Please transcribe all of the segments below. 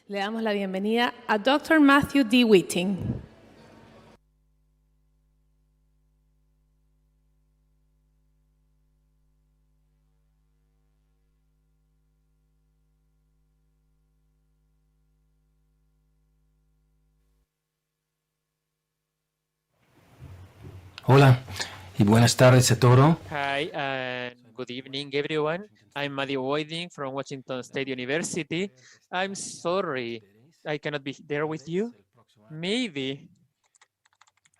Le damos la bienvenida a Dr. Matthew D. Whiting. Hola y buenas tardes a todos. Hi and good evening, everyone. I'm Matthew Whiting from Washington State University. I'm sorry I cannot be there with you. Maybe.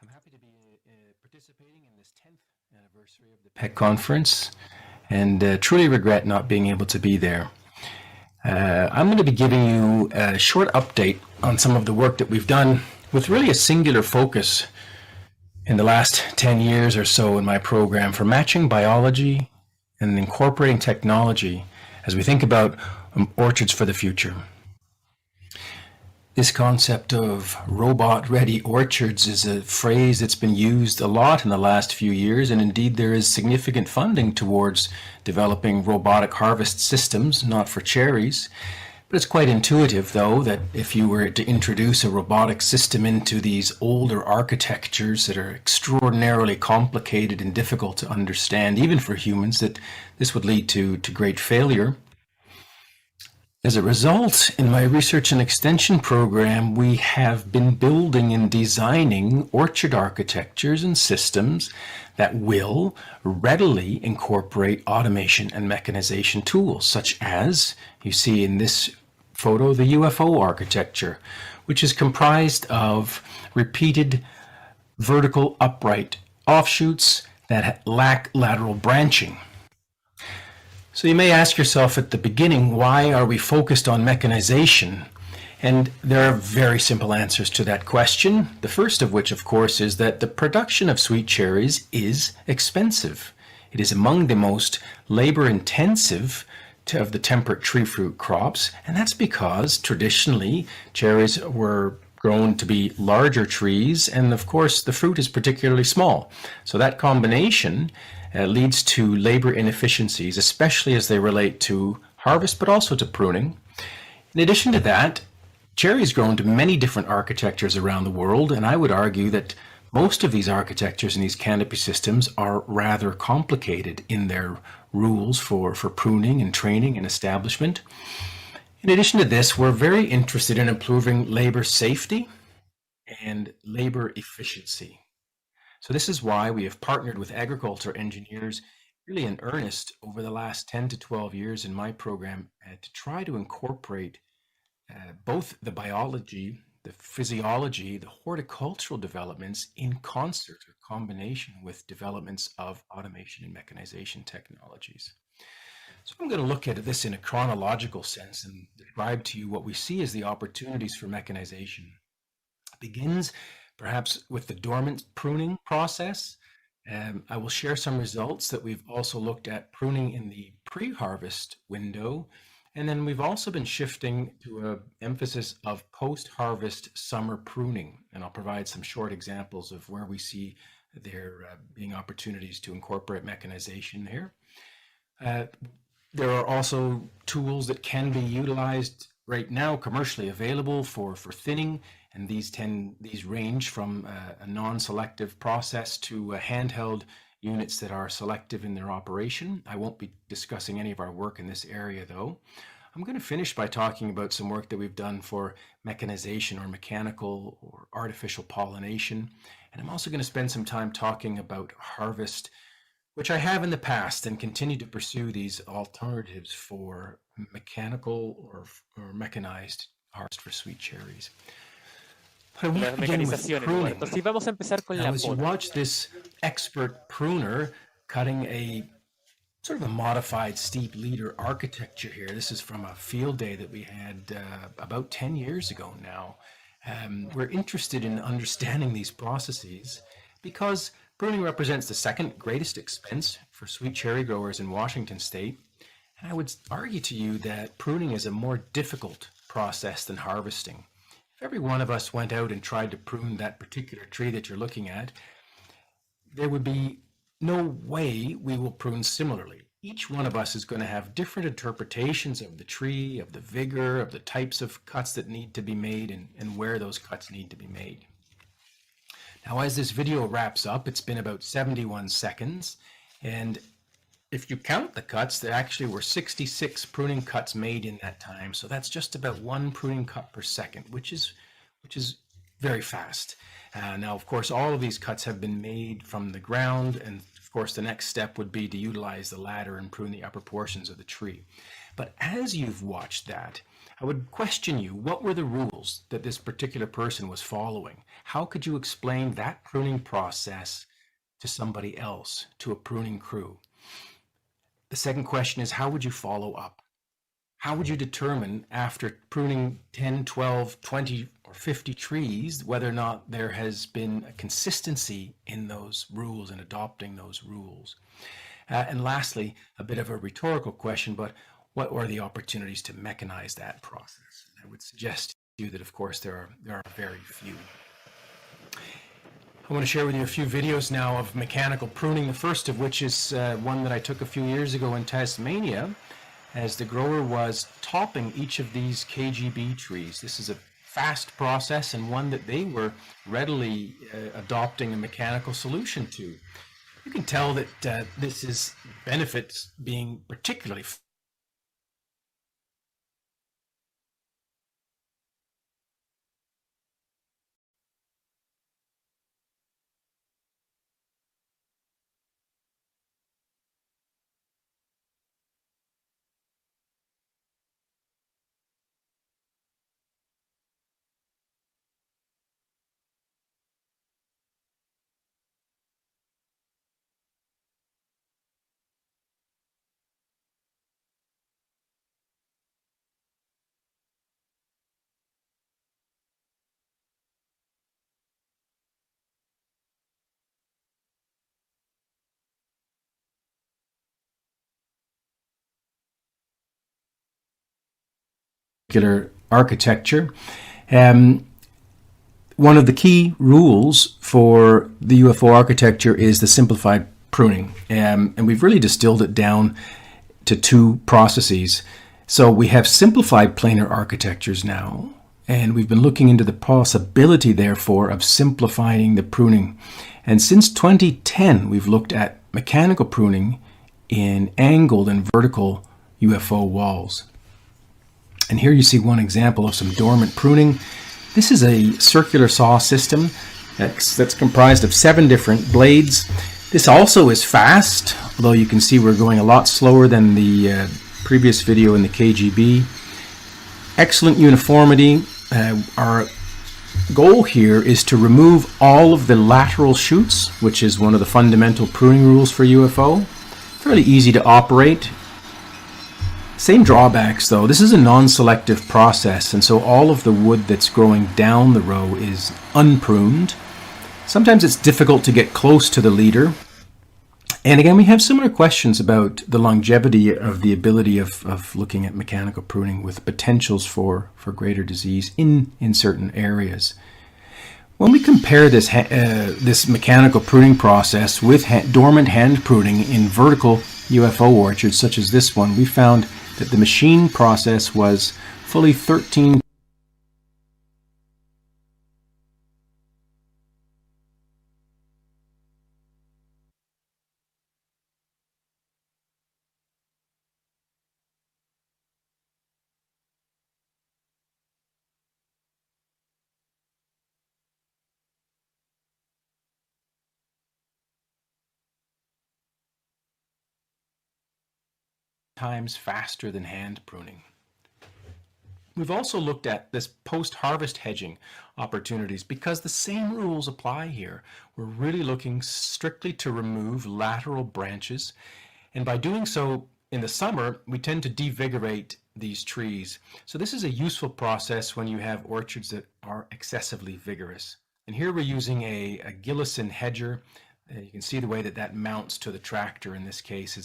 I'm happy to be participating in this 10th anniversary of the PEC conference and truly regret not being able to be there. I'm going to be giving you a short update on some of the work that we've done with really a singular focus in the last 10 years or so in my program for matching biology and incorporating technology as we think about orchards for the future. This concept of robot-ready orchards is a phrase that's been used a lot in the last few years, and indeed there is significant funding towards developing robotic harvest systems, not for cherries. But it's quite intuitive, though, that if you were to introduce a robotic system into these older architectures that are extraordinarily complicated and difficult to understand, even for humans, that this would lead to great failure. As a result, in my research and extension program, we have been building and designing orchard architectures and systems that will readily incorporate automation and mechanization tools, such as you see in this photo, the UFO architecture, which is comprised of repeated vertical upright offshoots that lack lateral branching. So you may ask yourself at the beginning, why are we focused on mechanization? And there are very simple answers to that question. The first of which, of course, is that the production of sweet cherries is expensive. It is among the most labor-intensive of the temperate tree fruit crops, and that's because traditionally cherries were grown to be larger trees, and of course the fruit is particularly small. So that combination leads to labor inefficiencies, especially as they relate to harvest, but also to pruning. In addition to that, cherry is grown to many different architectures around the world, and I would argue that most of these architectures and these canopy systems are rather complicated in their rules for pruning and training and establishment. In addition to this, we're very interested in improving labor safety and labor efficiency. So this is why we have partnered with agriculture engineers really in earnest over the last 10 to 12 years in my program to try to incorporate both the biology, the physiology, the horticultural developments in concert or combination with developments of automation and mechanization technologies. So I'm going to look at this in a chronological sense and describe to you what we see as the opportunities for mechanization. It begins perhaps with the dormant pruning process. I will share some results that we've also looked at pruning in the pre-harvest window. And then we've also been shifting to an emphasis of post-harvest summer pruning. And I'll provide some short examples of where we see there being opportunities to incorporate mechanization there. There are also tools that can be utilized right now commercially available for thinning, and these range from a non-selective process to handheld units that are selective in their operation. I won't be discussing any of our work in this area though. I'm going to finish by talking about some work that we've done for mechanization or mechanical or artificial pollination. And I'm also going to spend some time talking about harvest, which I have in the past and continue to pursue these alternatives for mechanical or mechanized harvest for sweet cherries. But I want to begin with pruning. Sí, vamos a empezar con Now, la as you poda. watch this expert pruner cutting a sort of a modified steep leader architecture here. This is from a field day that we had about 10 years ago now. We're interested in understanding these processes because pruning represents the second greatest expense for sweet cherry growers in Washington State. And I would argue to you that pruning is a more difficult process than harvesting. If every one of us went out and tried to prune that particular tree that you're looking at, there would be no way we will prune similarly. Each one of us is going to have different interpretations of the tree, of the vigor, of the types of cuts that need to be made, and where those cuts need to be made. Now, as this video wraps up, it's been about 71 seconds, and if you count the cuts, there actually were 66 pruning cuts made in that time. So that's just about one pruning cut per second, which is very fast. Now, of course, all of these cuts have been made from the ground, and of course, the next step would be to utilize the ladder and prune the upper portions of the tree. But as you've watched that, I would question you, what were the rules that this particular person was following? How could you explain that pruning process to somebody else, to a pruning crew? The second question is, how would you follow up? How would you determine after pruning 10, 12, 20, or 50 trees whether or not there has been a consistency in those rules and adopting those rules? And lastly, a bit of a rhetorical question, but what were the opportunities to mechanize that process? I would suggest to you that, of course, there are very few. I want to share with you a few videos now of mechanical pruning, the first of which is one that I took a few years ago in Tasmania as the grower was topping each of these KGB trees. This is a fast process and one that they were readily adopting a mechanical solution to. You can tell that this is benefits being particularly architecture. One of the key rules for the UFO architecture is the simplified pruning, and we've really distilled it down to two processes. So we have simplified planar architectures now, and we've been looking into the possibility, therefore, of simplifying the pruning. And since 2010, we've looked at mechanical pruning in angled and vertical UFO walls. And here you see one example of some dormant pruning. This is a circular saw system that's comprised of 7 different blades. This also is fast, although you can see we're going a lot slower than the previous video in the KGB. Excellent uniformity. Our goal here is to remove all of the lateral shoots, which is one of the fundamental pruning rules for UFO. Fairly easy to operate. Same drawbacks though. This is a non-selective process, and so all of the wood that's growing down the row is unpruned. Sometimes it's difficult to get close to the leader. And again, we have similar questions about the longevity of the ability of looking at mechanical pruning with potentials for greater disease in certain areas. When we compare this mechanical pruning process with dormant hand pruning in vertical UFO orchards such as this one, we found that the machine process was fully 13 times faster than hand pruning. We've also looked at this post-harvest hedging opportunities because the same rules apply here. We're really looking strictly to remove lateral branches, and by doing so in the summer, we tend to devigorate these trees. So this is a useful process when you have orchards that are excessively vigorous. And here we're using a Gillison hedger. You can see the way that mounts to the tractor in this case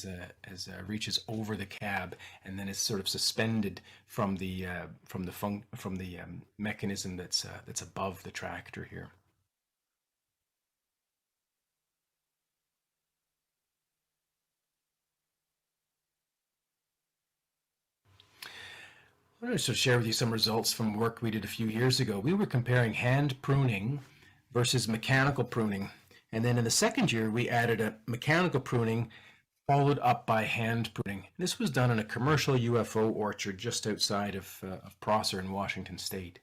as reaches over the cab, and then is sort of suspended from the mechanism that's above the tractor here. I wanted to share with you some results from work we did a few years ago. We were comparing hand pruning versus mechanical pruning. And then in the second year, we added a mechanical pruning followed up by hand pruning. This was done in a commercial UFO orchard just outside of Prosser in Washington State.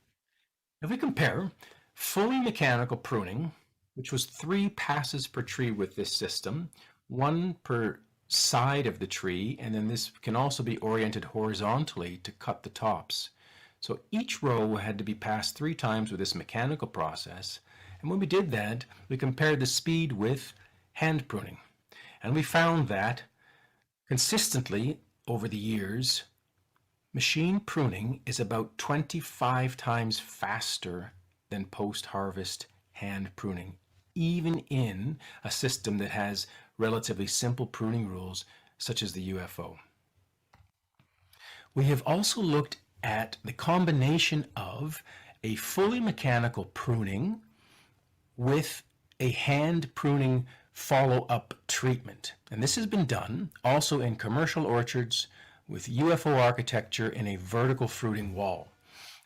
If we compare fully mechanical pruning, which was 3 passes per tree with this system, 1 per side of the tree, and then this can also be oriented horizontally to cut the tops. So each row had to be passed 3 times with this mechanical process. And when we did that, we compared the speed with hand pruning. And we found that consistently over the years, machine pruning is about 25 times faster than post-harvest hand pruning, even in a system that has relatively simple pruning rules such as the UFO. We have also looked at the combination of a fully mechanical pruning with a hand pruning follow-up treatment. And this has been done also in commercial orchards with UFO architecture in a vertical fruiting wall.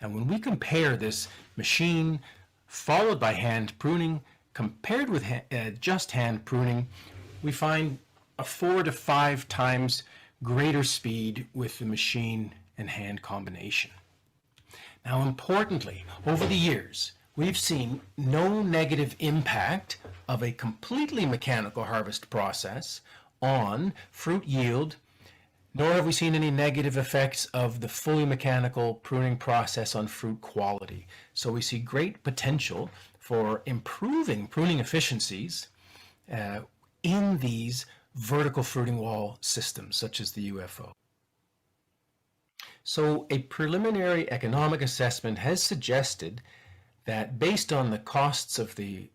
And when we compare this machine followed by hand pruning compared with just hand pruning, we find a 4 to 5 times greater speed with the machine and hand combination. Now, importantly, over the years, we've seen no negative impact of a completely mechanical harvest process on fruit yield, nor have we seen any negative effects of the fully mechanical pruning process on fruit quality. So we see great potential for improving pruning efficiencies in these vertical fruiting wall systems, such as the UFO. So a preliminary economic assessment has suggested that based on the costs of the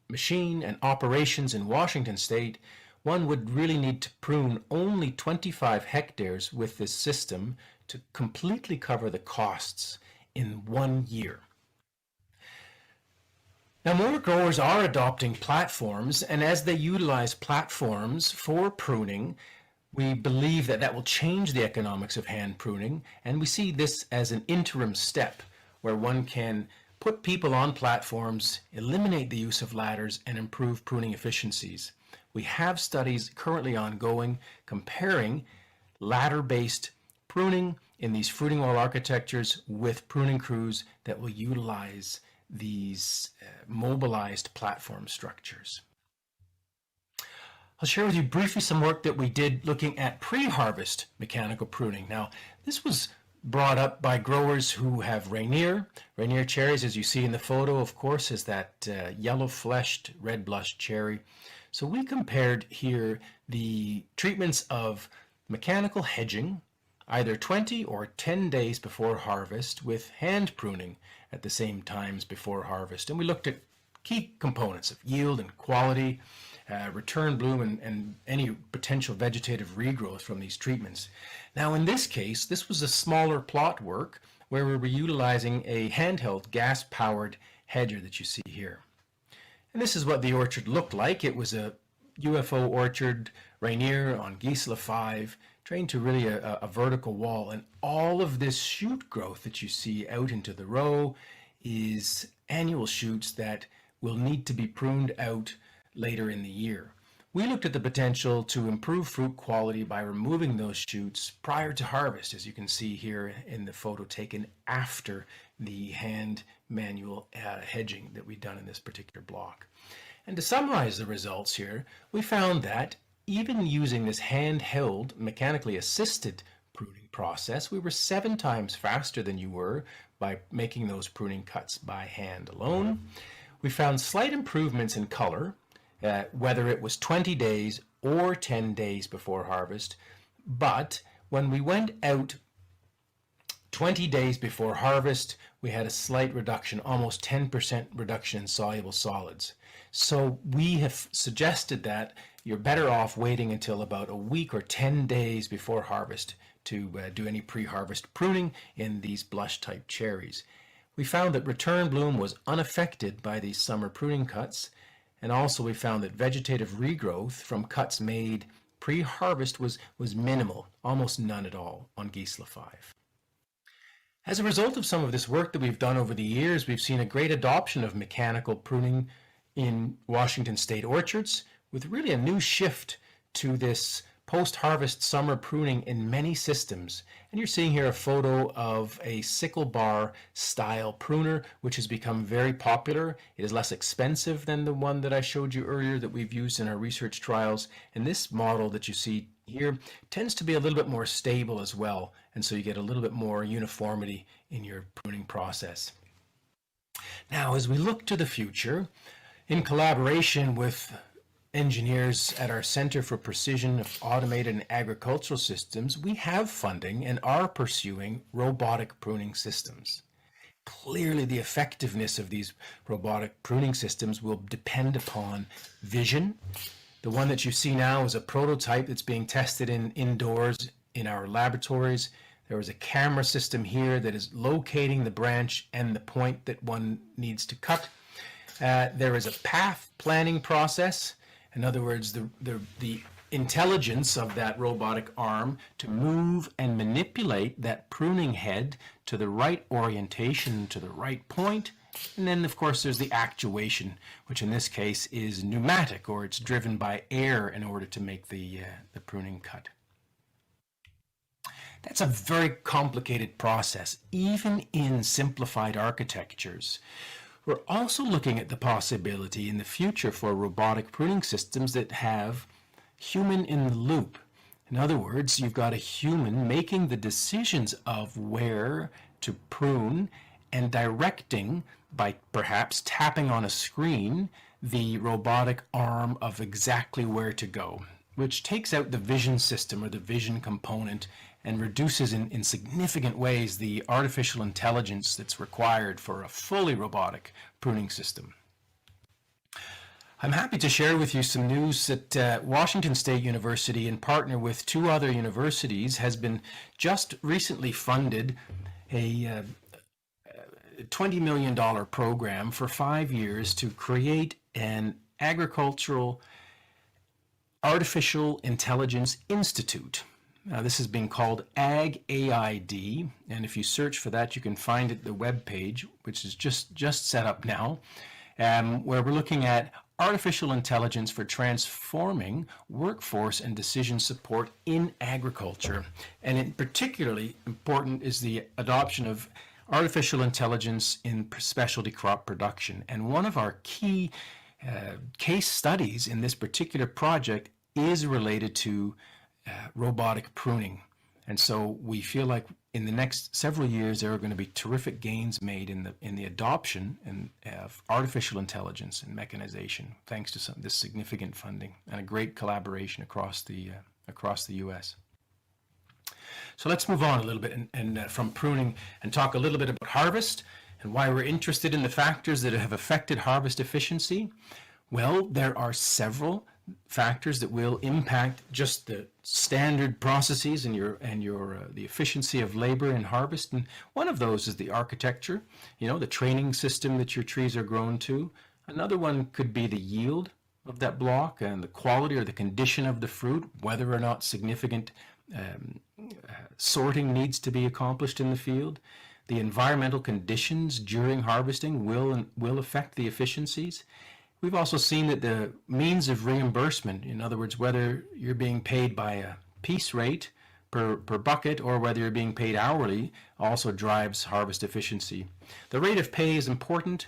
machine and operations in Washington State, one would really need to prune only 25 hectares with this system to completely cover the costs in 1 year. Now, more growers are adopting platforms, and as they utilize platforms for pruning, we believe that that will change the economics of hand pruning, and we see this as an interim step where one can put people on platforms, eliminate the use of ladders, and improve pruning efficiencies. We have studies currently ongoing comparing ladder-based pruning in these fruiting wall architectures with pruning crews that will utilize these mobilized platform structures. I'll share with you briefly some work that we did looking at pre-harvest mechanical pruning. Now, this was brought up by growers who have Rainier. Rainier cherries, as you see in the photo, of course, is that yellow-fleshed, red-blushed cherry. So we compared here the treatments of mechanical hedging, either 20 or 10 days before harvest, with hand pruning at the same times before harvest. And we looked at key components of yield and quality, return bloom, and any potential vegetative regrowth from these treatments. Now, in this case, this was a smaller plot work where we were utilizing a handheld gas-powered hedger that you see here. And this is what the orchard looked like. It was a UFO orchard, Rainier on Gisela 5, trained to really a vertical wall. And all of this shoot growth that you see out into the row is annual shoots that will need to be pruned out later in the year. We looked at the potential to improve fruit quality by removing those shoots prior to harvest, as you can see here in the photo taken after the hand manual hedging that we've done in this particular block. And to summarize the results here, we found that even using this handheld, mechanically assisted pruning process, we were 7 times faster than you were by making those pruning cuts by hand alone. We found slight improvements in color, whether it was 20 days or 10 days before harvest. But when we went out 20 days before harvest, we had a slight reduction, almost 10% reduction in soluble solids. So we have suggested that you're better off waiting until about a week or 10 days before harvest to do any pre-harvest pruning in these blush-type cherries. We found that return bloom was unaffected by these summer pruning cuts, and also we found that vegetative regrowth from cuts made pre-harvest was minimal, almost none at all on Gisela 5. As a result of some of this work that we've done over the years, we've seen a great adoption of mechanical pruning in Washington state orchards, with really a new shift to this post-harvest summer pruning in many systems. And you're seeing here a photo of a sickle bar style pruner, which has become very popular. It is less expensive than the one that I showed you earlier that we've used in our research trials. And this model that you see here tends to be a little bit more stable as well. And so you get a little bit more uniformity in your pruning process. Now, as we look to the future, in collaboration with engineers at our Center for Precision of Automated and Agricultural Systems, we have funding and are pursuing robotic pruning systems. Clearly, the effectiveness of these robotic pruning systems will depend upon vision. The one that you see now is a prototype that's being tested indoors in our laboratories. There is a camera system here that is locating the branch and the point that one needs to cut. There is a path planning process. In other words, the intelligence of that robotic arm to move and manipulate that pruning head to the right orientation, to the right point. And then, of course, there's the actuation, which in this case is pneumatic, or it's driven by air in order to make the pruning cut. That's a very complicated process, even in simplified architectures. We're also looking at the possibility in the future for robotic pruning systems that have human in the loop. In other words, you've got a human making the decisions of where to prune and directing by perhaps tapping on a screen the robotic arm of exactly where to go, which takes out the vision system or the vision component and reduces in significant ways the artificial intelligence that's required for a fully robotic pruning system. I'm happy to share with you some news that Washington State University, in partner with two other universities, has been just recently funded a $20 million program for 5 years to create an agricultural artificial intelligence institute. Now, this is being called AgAID, and if you search for that, you can find it at the web page, which is just set up now, where we're looking at artificial intelligence for transforming workforce and decision support in agriculture. And in particularly important is the adoption of artificial intelligence in specialty crop production. And one of our key case studies in this particular project is related to robotic pruning. And so we feel like in the next several years there are going to be terrific gains made in the adoption of artificial intelligence and mechanization, thanks to this significant funding and a great collaboration across the U.S. So let's move on a little bit and from pruning and talk a little bit about harvest and why we're interested in the factors that have affected harvest efficiency. Well, there are several factors that will impact just the standard processes and the efficiency of labor in harvest. And one of those is the architecture, the training system that your trees are grown to. Another one could be the yield of that block and the quality or the condition of the fruit, whether or not significant sorting needs to be accomplished in the field. The environmental conditions during harvesting will affect the efficiencies. We've also seen that the means of reimbursement, in other words, whether you're being paid by a piece rate per bucket or whether you're being paid hourly, also drives harvest efficiency. The rate of pay is important.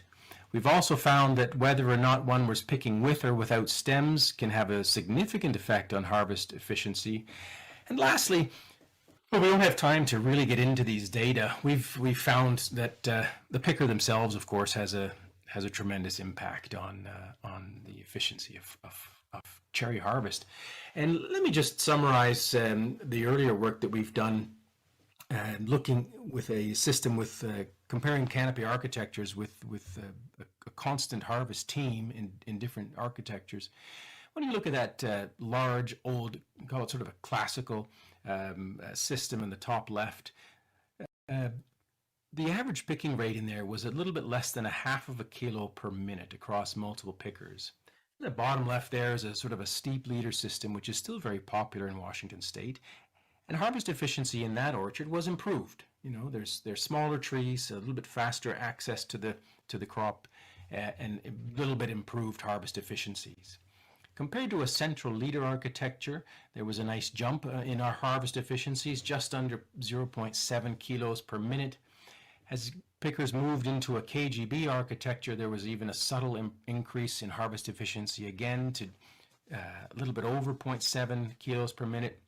We've also found that whether or not one was picking with or without stems can have a significant effect on harvest efficiency. And lastly, well, we don't have time to really get into these data. We've found that the picker themselves, of course, has a tremendous impact on the efficiency of cherry harvest. And let me just summarize the earlier work that we've done looking with a system with comparing canopy architectures with a constant harvest team in different architectures. When you look at that large, old, call it sort of a classical system in the top left, the average picking rate in there was a little bit less than 1/2 kilo per minute across multiple pickers. The bottom left there is a sort of a steep leader system, which is still very popular in Washington State. And harvest efficiency in that orchard was improved. they're smaller trees, a little bit faster access to the crop, and a little bit improved harvest efficiencies. Compared to a central leader architecture, there was a nice jump in our harvest efficiencies, just under 0.7 kilos per minute. As pickers moved into a KGB architecture, there was even a subtle increase in harvest efficiency again to a little bit over 0.7 kilos per minute.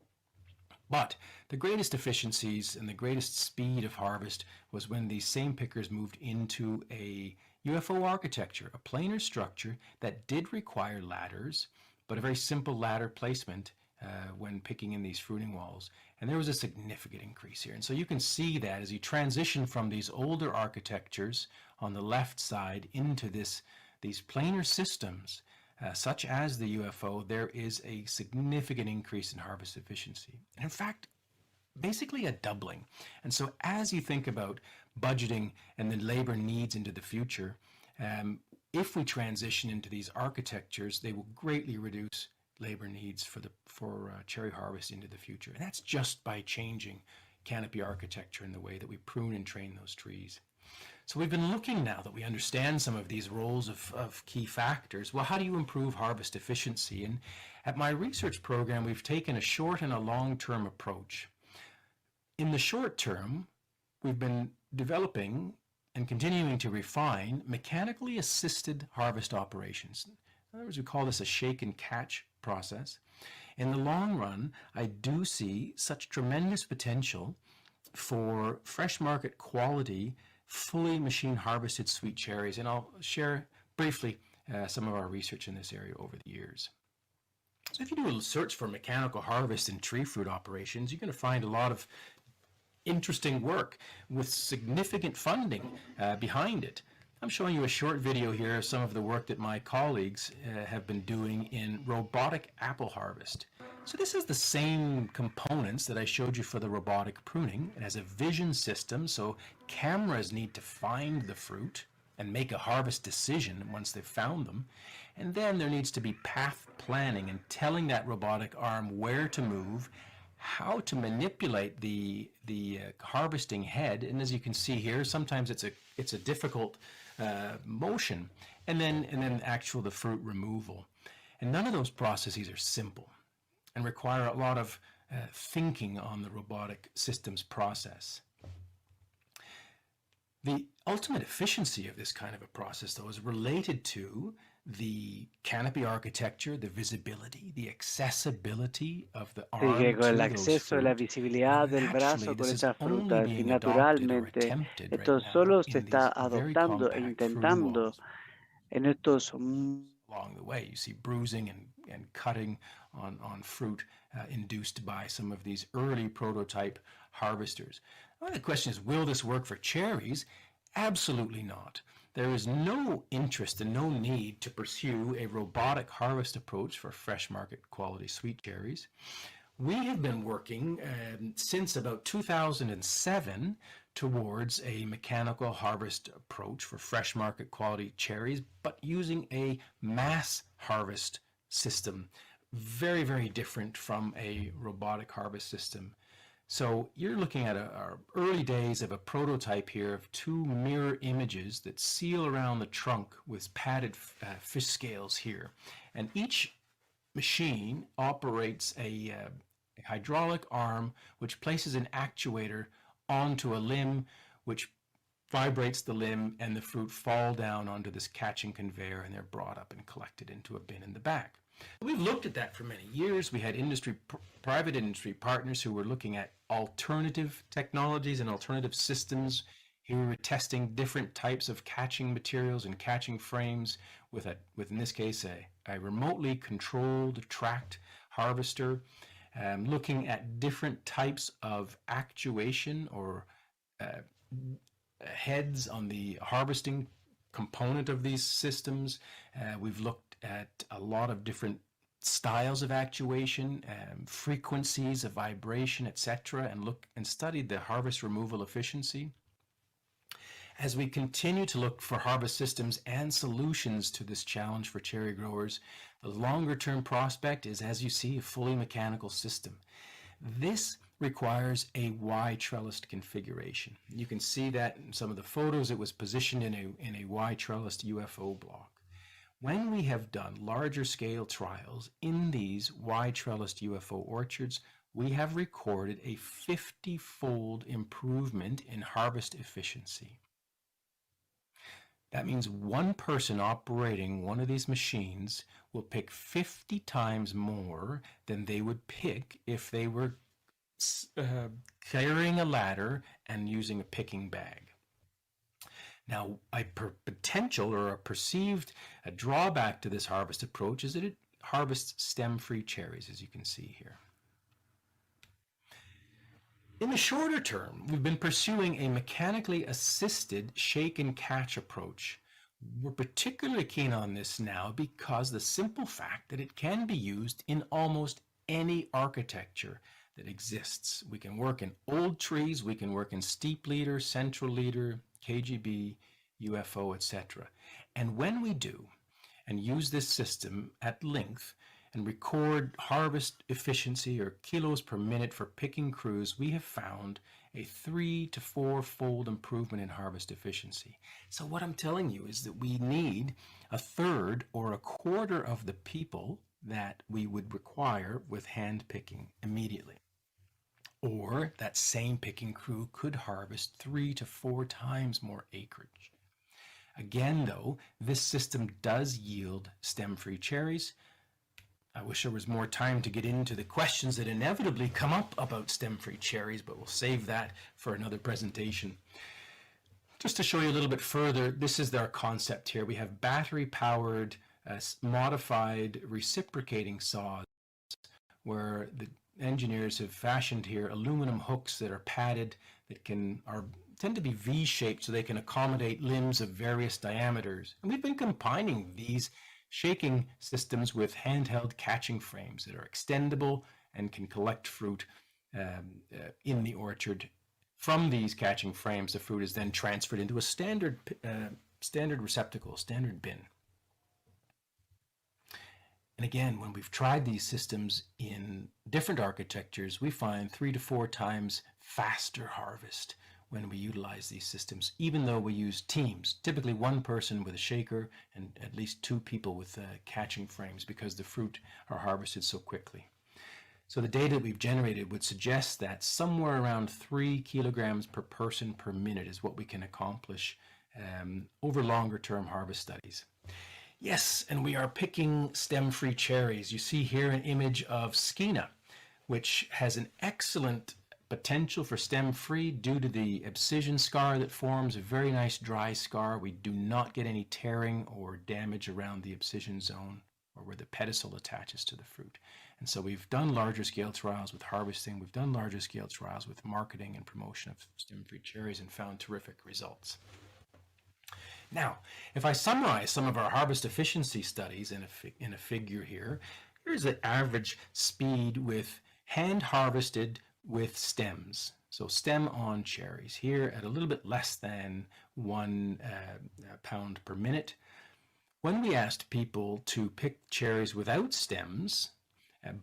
But the greatest efficiencies and the greatest speed of harvest was when these same pickers moved into a UFO architecture, a planar structure that did require ladders, but a very simple ladder placement when picking in these fruiting walls. And there was a significant increase here. And so you can see that as you transition from these older architectures on the left side into these planar systems, such as the UFO, there is a significant increase in harvest efficiency. And in fact, basically a doubling. And so as you think about budgeting and the labor needs into the future, if we transition into these architectures, they will greatly reduce labor needs for cherry harvest into the future. And that's just by changing canopy architecture in the way that we prune and train those trees. So we've been looking, now that we understand some of these roles of key factors, well, how do you improve harvest efficiency? And at my research program, we've taken a short and a long-term approach. In the short term, we've been developing and continuing to refine mechanically assisted harvest operations. In other words, we call this a shake and catch process. In the long run, I do see such tremendous potential for fresh market quality, fully machine harvested sweet cherries, and I'll share briefly some of our research in this area over the years. So if you do a search for mechanical harvest and tree fruit operations, you're going to find a lot of interesting work with significant funding behind it. I'm showing you a short video here of some of the work that my colleagues have been doing in robotic apple harvest. So this is the same components that I showed you for the robotic pruning. It has a vision system, so cameras need to find the fruit and make a harvest decision once they've found them. And then there needs to be path planning and telling that robotic arm where to move, how to manipulate the harvesting head. And as you can see here, sometimes it's a difficult motion, and then the fruit removal. And none of those processes are simple and require a lot of thinking on the robotic systems process. The ultimate efficiency of this kind of a process, though, is related to the canopy architecture, the visibility, the accessibility of the arm Sigue con el to those acceso y la fruit. visibilidad del brazo Actually, con this is esa only fruta. Si being adopted or naturalmente attempted right esto now solo se in these está very adoptando e compact fruiting intentando walls. en estos Along the way, you see bruising and cutting on fruit induced by some of these early prototype harvesters. Well, the question is, will this work for cherries? Absolutely not. There is no interest and no need to pursue a robotic harvest approach for fresh market quality sweet cherries. We have been working since about 2007 towards a mechanical harvest approach for fresh market quality cherries, but using a mass harvest system. Very, very different from a robotic harvest system. So you're looking at our early days of a prototype here of two mirror images that seal around the trunk with padded fish scales here. And each machine operates a hydraulic arm which places an actuator onto a limb, which vibrates the limb, and the fruit fall down onto this catching conveyor, and they're brought up and collected into a bin in the back. We've looked at that for many years. We had private industry partners who were looking at alternative technologies and alternative systems. Here we were testing different types of catching materials and catching frames with in this case, a remotely controlled tracked harvester, looking at different types of actuation or heads on the harvesting component of these systems. We've looked at a lot of different styles of actuation, frequencies of vibration, etc., and studied the harvest removal efficiency. As we continue to look for harvest systems and solutions to this challenge for cherry growers, the longer term prospect is, as you see, a fully mechanical system. This requires a Y trellised configuration. You can see that in some of the photos. It was positioned in a Y trellised UFO block. When we have done larger scale trials in these Y trellised UFO orchards, we have recorded a 50-fold improvement in harvest efficiency. That means one person operating one of these machines will pick 50 times more than they would pick if they were carrying a ladder and using a picking bag. Now, a potential or a perceived drawback to this harvest approach is that it harvests stem-free cherries, as you can see here. In the shorter term, we've been pursuing a mechanically assisted shake and catch approach. We're particularly keen on this now because the simple fact that it can be used in almost any architecture that exists. We can work in old trees, we can work in steep leader, central leader, KGB, UFO, etc. And when we do, and use this system at length, and record harvest efficiency or kilos per minute for picking crews, we have found a 3 to 4-fold improvement in harvest efficiency. So what I'm telling you is that we need a third or a quarter of the people that we would require with hand picking immediately. Or that same picking crew could harvest 3 to 4 times more acreage. Again, though, this system does yield stem-free cherries. I wish there was more time to get into the questions that inevitably come up about stem-free cherries, but we'll save that for another presentation. Just to show you a little bit further, this is our concept here. We have battery-powered, modified reciprocating saws where the engineers have fashioned here aluminum hooks that are padded that tend to be V-shaped so they can accommodate limbs of various diameters. And we've been combining these shaking systems with handheld catching frames that are extendable and can collect fruit in the orchard. From these catching frames, the fruit is then transferred into a standard receptacle, standard bin. And again, when we've tried these systems in different architectures, we find 3 to 4 times faster harvest when we utilize these systems, even though we use teams, typically one person with a shaker and at least 2 people with catching frames, because the fruit are harvested so quickly. So the data that we've generated would suggest that somewhere around 3 kilograms per person per minute is what we can accomplish over longer term harvest studies. Yes, and we are picking stem-free cherries. You see here an image of Skeena, which has an excellent potential for stem-free due to the abscission scar that forms, a very nice dry scar. We do not get any tearing or damage around the abscission zone or where the pedicel attaches to the fruit. And so we've done larger scale trials with harvesting, we've done larger scale trials with marketing and promotion of stem-free cherries and found terrific results. Now, if I summarize some of our harvest efficiency studies in a figure here, here's the average speed with hand harvested with stems. So stem on cherries here at a little bit less than 1 pound per minute. When we asked people to pick cherries without stems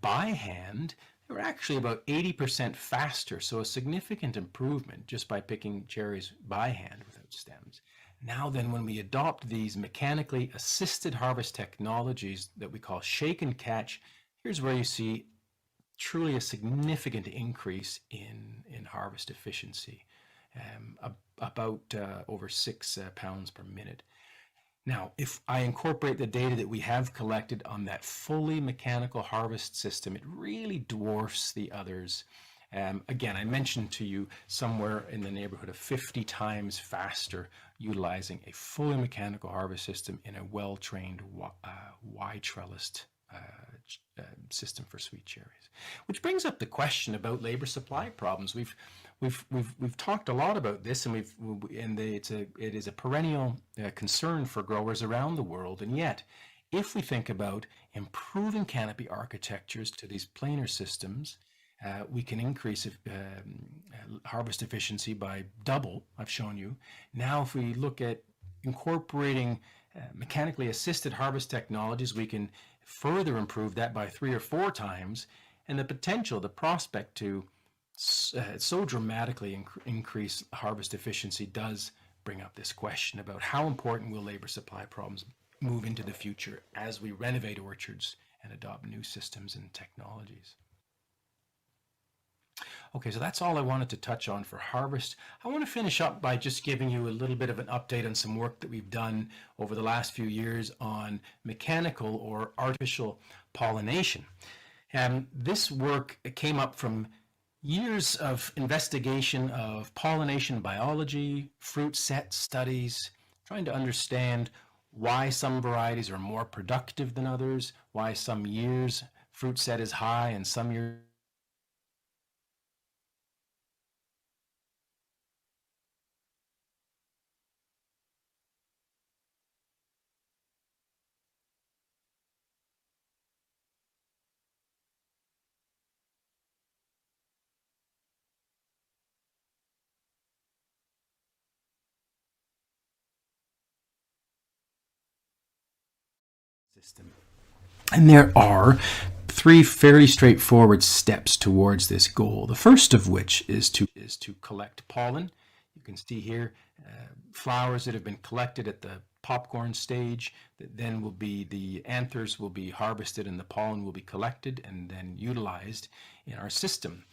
by hand, they were actually about 80% faster. So a significant improvement just by picking cherries by hand without stems. Now then, when we adopt these mechanically assisted harvest technologies that we call shake and catch, here's where you see truly a significant increase in harvest efficiency, about over 6 pounds per minute. Now, if I incorporate the data that we have collected on that fully mechanical harvest system, it really dwarfs the others. Again, I mentioned to you somewhere in the neighborhood of 50 times faster utilizing a fully mechanical harvest system in a well-trained Y-trellised system for sweet cherries. Which brings up the question about labor supply problems. We've talked a lot about this, and it is a perennial concern for growers around the world. And yet, if we think about improving canopy architectures to these planar systems, we can increase harvest efficiency by double, I've shown you. Now, if we look at incorporating mechanically assisted harvest technologies, we can further improve that by 3 or 4 times. And the potential, the prospect to so dramatically increase harvest efficiency does bring up this question about how important will labor supply problems move into the future as we renovate orchards and adopt new systems and technologies. Okay, so that's all I wanted to touch on for harvest. I want to finish up by just giving you a little bit of an update on some work that we've done over the last few years on mechanical or artificial pollination. And this work came up from years of investigation of pollination biology, fruit set studies, trying to understand why some varieties are more productive than others, why some years fruit set is high and some years system. And there are three fairly straightforward steps towards this goal. The first of which is to collect pollen. You can see here flowers that have been collected at the popcorn stage, that then will be, the anthers will be harvested and the pollen will be collected and then utilized in our system.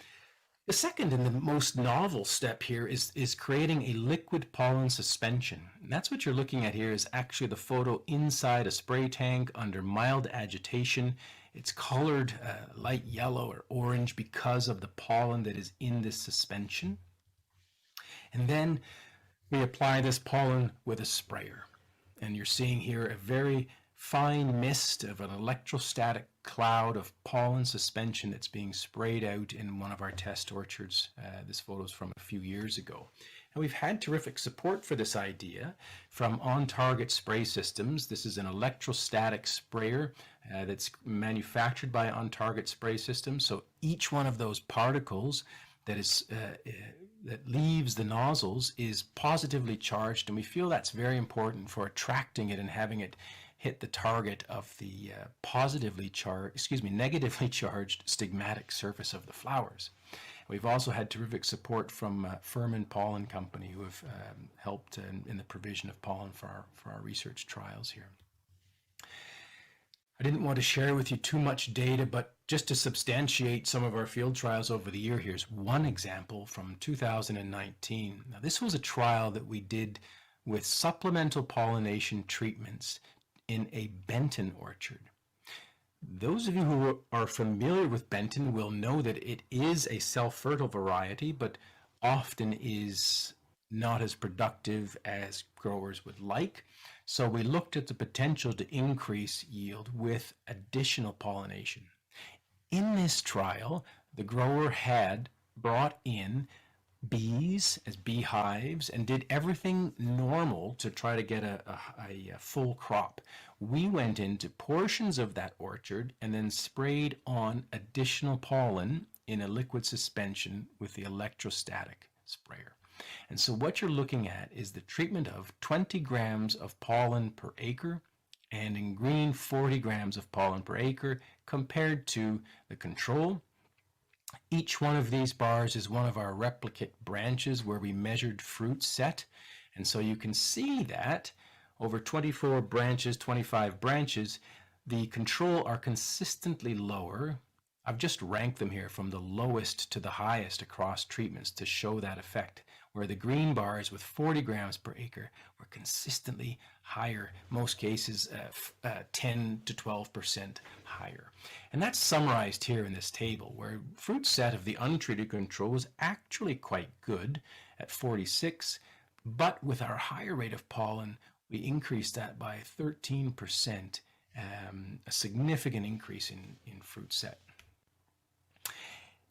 The second and the most novel step here is creating a liquid pollen suspension. And that's what you're looking at here, is actually the photo inside a spray tank under mild agitation. It's colored light yellow or orange because of the pollen that is in this suspension. And then we apply this pollen with a sprayer. And you're seeing here a very fine mist of an electrostatic cloud of pollen suspension that's being sprayed out in one of our test orchards. This photo is from a few years ago. And we've had terrific support for this idea from on-target spray systems. This is an electrostatic sprayer that's manufactured by on-target spray systems. So each one of those particles that is that leaves the nozzles is positively charged, and we feel that's very important for attracting it and having it hit the target of the negatively charged stigmatic surface of the flowers. We've also had terrific support from Furman Pollen Company, who have helped in the provision of pollen for our research trials here. I didn't want to share with you too much data, but just to substantiate some of our field trials over the year, here's one example from 2019. Now, this was a trial that we did with supplemental pollination treatments in a Benton orchard. Those of you who are familiar with Benton will know that it is a self-fertile variety, but often is not as productive as growers would like. So we looked at the potential to increase yield with additional pollination. In this trial, the grower had brought in bees as beehives and did everything normal to try to get a full crop. We went into portions of that orchard and then sprayed on additional pollen in a liquid suspension with the electrostatic sprayer. And so what you're looking at is the treatment of 20 grams of pollen per acre, and in green 40 grams of pollen per acre compared to the control. Each one of these bars is one of our replicate branches where we measured fruit set. And so you can see that over 24 branches, 25 branches, the control are consistently lower. I've just ranked them here from the lowest to the highest across treatments to show that effect, where the green bars with 40 grams per acre were consistently higher, most cases 10 to 12% higher. And that's summarized here in this table, where fruit set of the untreated control was actually quite good at 46, but with our higher rate of pollen, we increased that by 13%, a significant increase in fruit set.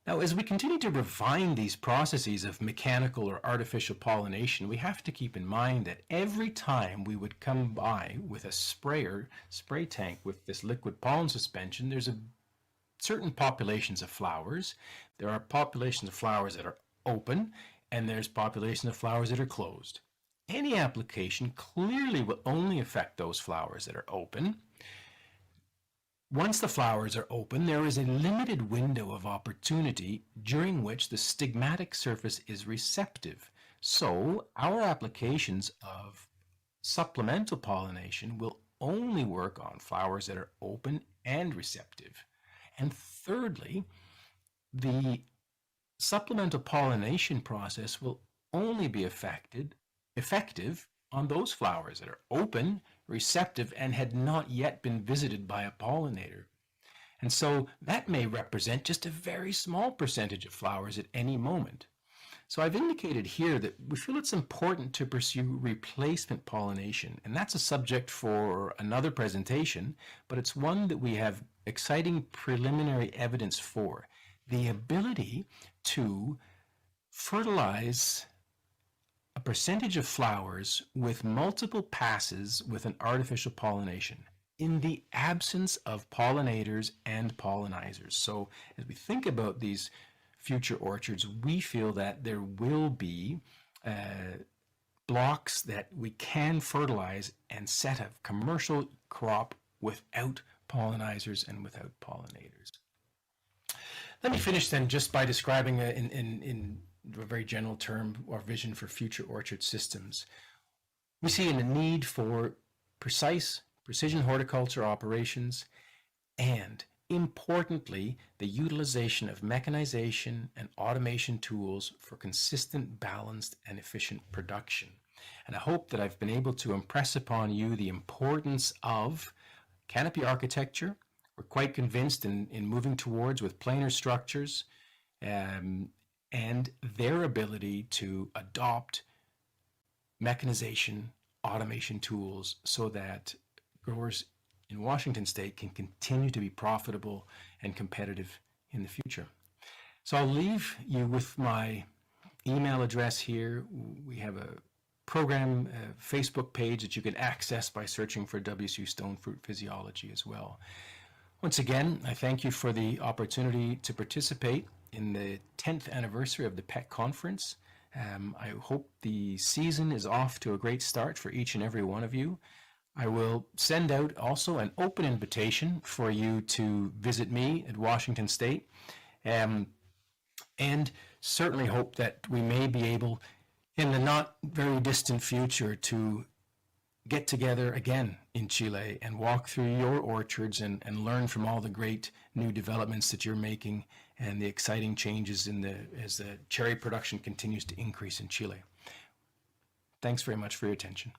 Now, as we continue to refine these processes of mechanical or artificial pollination, we have to keep in mind that every time we would come by with a spray tank with this liquid pollen suspension, there's a certain populations of flowers. There are populations of flowers that are open, and there's populations of flowers that are closed. Any application clearly will only affect those flowers that are open. once the flowers are open, there is a limited window of opportunity during which the stigmatic surface is receptive. So our applications of supplemental pollination will only work on flowers that are open and receptive. And thirdly, the supplemental pollination process will only be effective on those flowers that are open, receptive, and had not yet been visited by a pollinator. And so that may represent just a very small percentage of flowers at any moment. So I've indicated here that we feel it's important to pursue replacement pollination, and that's a subject for another presentation, but it's one that we have exciting preliminary evidence for. The ability to fertilize a percentage of flowers with multiple passes with an artificial pollination in the absence of pollinators and pollinizers. So as we think about these future orchards, we feel that there will be blocks that we can fertilize and set a commercial crop without pollinizers and without pollinators. Let me finish then just by describing in a very general term our vision for future orchard systems. We see a need for precision horticulture operations and, importantly, the utilization of mechanization and automation tools for consistent, balanced, and efficient production. And I hope that I've been able to impress upon you the importance of canopy architecture. We're quite convinced in moving towards with planar structures and their ability to adopt mechanization, automation tools so that growers in Washington State can continue to be profitable and competitive in the future. So I'll leave you with my email address here. We have a program Facebook page that you can access by searching for WSU Stone Fruit Physiology as well. Once again, I thank you for the opportunity to participate in the 10th anniversary of the PEC conference. I hope the season is off to a great start for each and every one of you. I will send out also an open invitation for you to visit me at Washington State, and certainly hope that we may be able in the not very distant future to get together again in Chile and walk through your orchards and learn from all the great new developments that you're making and the exciting changes as the cherry production continues to increase in Chile. Thanks very much for your attention.